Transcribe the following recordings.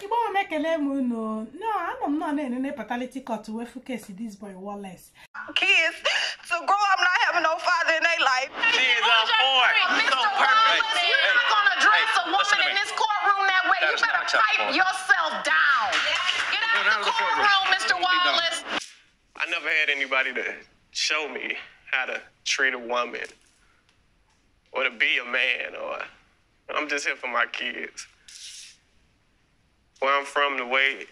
Ibo make a no, I'm not in any fatality court to where case this boy Wallace. Kids to grow up not having no father in their life. She is on board. Mr. Wallace, you're not gonna address a woman in this courtroom that way. You better pipe yourself down. Get out of the courtroom, Mr. Wallace. I never had anybody to show me how to treat a woman or to be a man, or I'm just here for my kids. Where I'm from, the way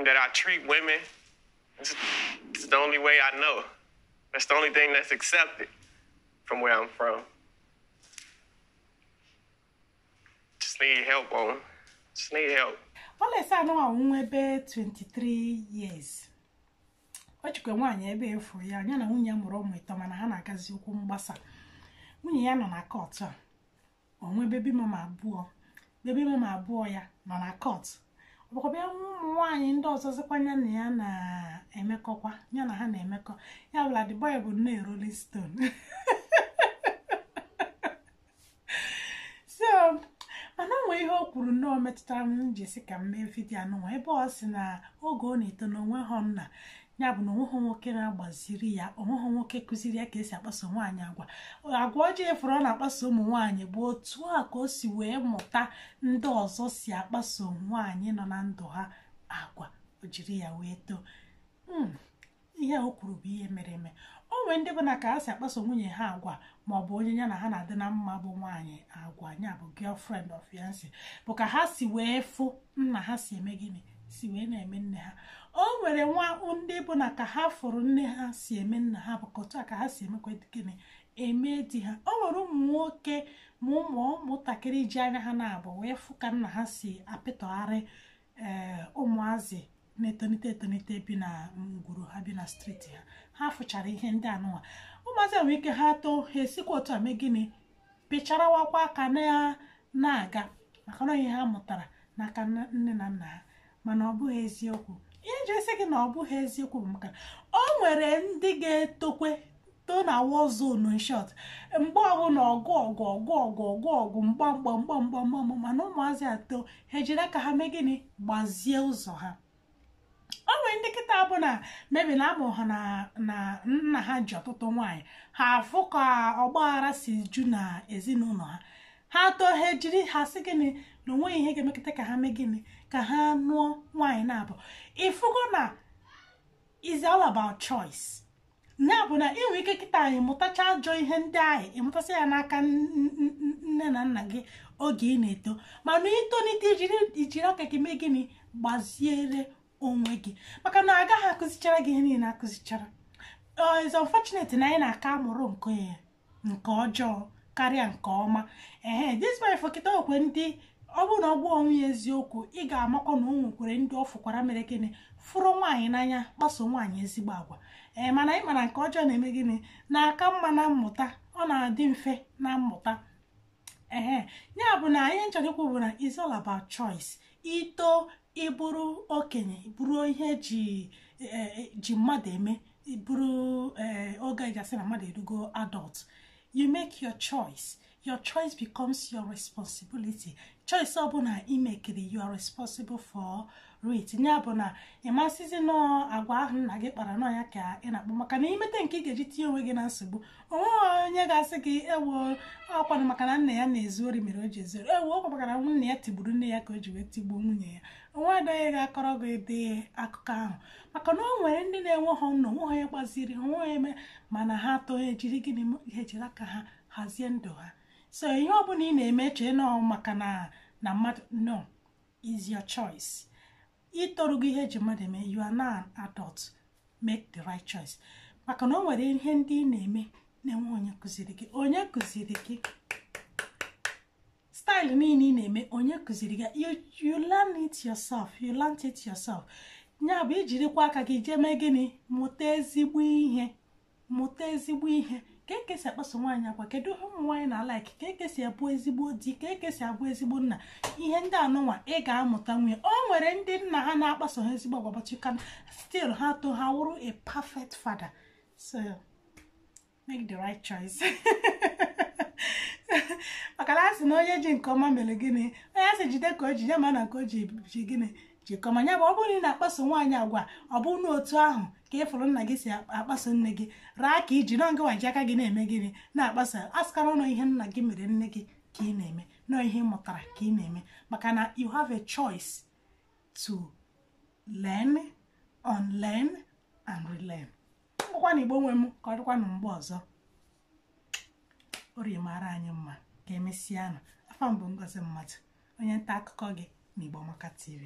that I treat women, it's the only way I know. That's the only thing that's accepted from where I'm from. Just need help, on. Just need help. Wallace, I know I'm 23 years. What you can want, you be for ya, you know, when you're more with Tomana Hana Kazuku Mbasa. When you're on a court, or when baby mama boy, on a court. Because one indoors as a Panyana Emeko, Yana Hana Emeko, ya like the boy would know Rolling Stone. So, I know we hope we know Metam Jessica Mayfield, I know a boss in a ogoni to know one Honda. Yabu no homework Baziria, or homework Kusiria case at Basomania. I go to for on a Basomania, but 2 hours you wear mota, ndos or sia Basomania non andoha agua, Ujiria weto. Ya okurubi e mereme. O wende bona ka asa akpaso nwunye ha agwa ma obo onye ya na ha na de na mma bụ nwanyị agwa nya bụ girlfriend or fiancé bụ ka ha si wee fu nna ha si eme gini si wee na-eme nne ha. O nwere nwa ndị bụ na ka ha fụrụ nne ha si eme nna ha bụ ka ka ha si emekwa gini eme di ha. O nwere ụmụ nwoke ma ụmụntakịrị ji anya ha na-abụ wee fu ka nna ha si apịtọgharị ụmụazị na-etonite bi na ngwuru ha bi na street ha fụchara ihe ndị anụwa ụmụazị enwe ike ha too ha esikwa otu a mee gịnị picharawakwa aka na-aga maka na ihe ha mụtara n'aka nne na nna ha mana ọ bụghị eziokwu. Ihe nji esi gị na ọ bụghị eziokwu bụ maka o nwere ndị ga-etokwe to na war zone in short mgbe ọbụla ọgụ mgba mana ụmụazị atọ ha ejiri aka ha mee gịnị gbazie ụzọ ha. O nwere ndị kịta bụ na mebi na amụ ha na nna ha ji ọtụtụ nwaanyị ha afụ ka ọgbaghara si ju na ezinụlọ ha ha too ha ejiri ha sị gịnị na onweghị ihe ga-emekịta ka ha mee gịnị ka ha nụọ nwaanyị na-abụ ifugo na is all about choice. Ya bụ na inwe ike kịta anyị mụtacha ajọ ihe ndị ahụ ịmụtasị ya n'aka nne na nna gị oge ị na-eto mana itonite ijiri aka gị mee gịnị gbaziere onwe gị maka na agaghị akụzichara gị ihe niile akụzichara. It's unfortunate na anyị na-aka amụrụ nke ọjọọ karịa nke ọma. This boy for kịta okwe ndị ọ bụ na ọgbọ onwe ya eziokwu ị ga-amakwa na o nwekwere ndị ọ fụkwara mere gịnị fụrụ nwaanyị n'anya kpaso nwaanyị ezigbo agwa. Mana anyị mara nke ọjọọ na-eme gịnị na-aka mma na mmụta ọ na-adị mfe na mmụta. Ya bụ na ihe nchọrọ ikwu bụ na it's all about choice. Ito ịbụrụ okenye bụrụ ihe ji mmadụ eme bụrụ oge eji asị na mmadụ erugo adult. You make your choice. Your choice becomes your responsibility. Choice ọbụla imekiri you are responsible for it. Ya bụ na ịmasịzi nọ agwa ahụ nna gị kpara nọ ya ka ị na-akpọ maka na imete nke ị ga-eji tinye onwe gị na nsogbu onwe onye ga-asị gị ewo ọkwanụ maka na nna ya na-ezu ori mere o ji ezu ori ewo ọkwa maka na nne ya tigburu nne ya ka o ji wee tigbuo nwunye ya onwe adịghị ga-akọrọ gị dị akụkọ ahụ maka na o nwere ndị na-enwe ha nọ onwe ha ya gbaziri ha onwe ha eme mana ha atọ ejiri gịnị ihe ejiri aka ha hazie ndụ ha. So ihe ọbụla ị na-eme chee nọ maka na mmadụ no is your choice. Itorugo ihe eji mmadụ eme you are now an adult, make the right choice maka na o nwere ihe ndị ị na-eme na-enwe onye kụziri gị style niile ị na-eme onye kụziri gị you learn it yourself. Ya bụ ijirikwa aka gị jee mee gịnị mụta ezigbo ihe ka ekesi akpaso nwaanyị agwa kedu ụmụ nwaanyị na like ka ekesi abụ ezigbo di ka ekesi abụ ezigbo nna ihe ndị anụnwa ị ga-amụta nwunye. O nwere ndị nna ha na-akpaso ha ezigbo agwa but you can still ha wụrụ a perfect father. So make the right choice. maka na asị na onye ji nke ọma mere gịnị onye asị jide ka o ji ya ma na ka o ji gịnị jikọma ya bụ ọ bụrụ na ị na-akpaso nwaanyị agwa ọ bụ n'otu ahụ ka ịfụrụ nna gị si akpaso nne gị raa ka iji nọ ngịwa ji aka gị na-eme gịnị na-akpaso asịkara ụlọ ihe nna gị mere nne gị ka ị na-eme nọ ihe ị mụtara ka ị na-eme maka na you have a choice to learn, unlearn and relearn. Ngwakwa na Igbo nwe m ka ọ dịkwa na mgbe ọzọ orie mara anyị mma ka emesịa nụ. Afa m bụ Ngozi Mmadụ, onye nta akụkọ gị na Igbo Amaka TV.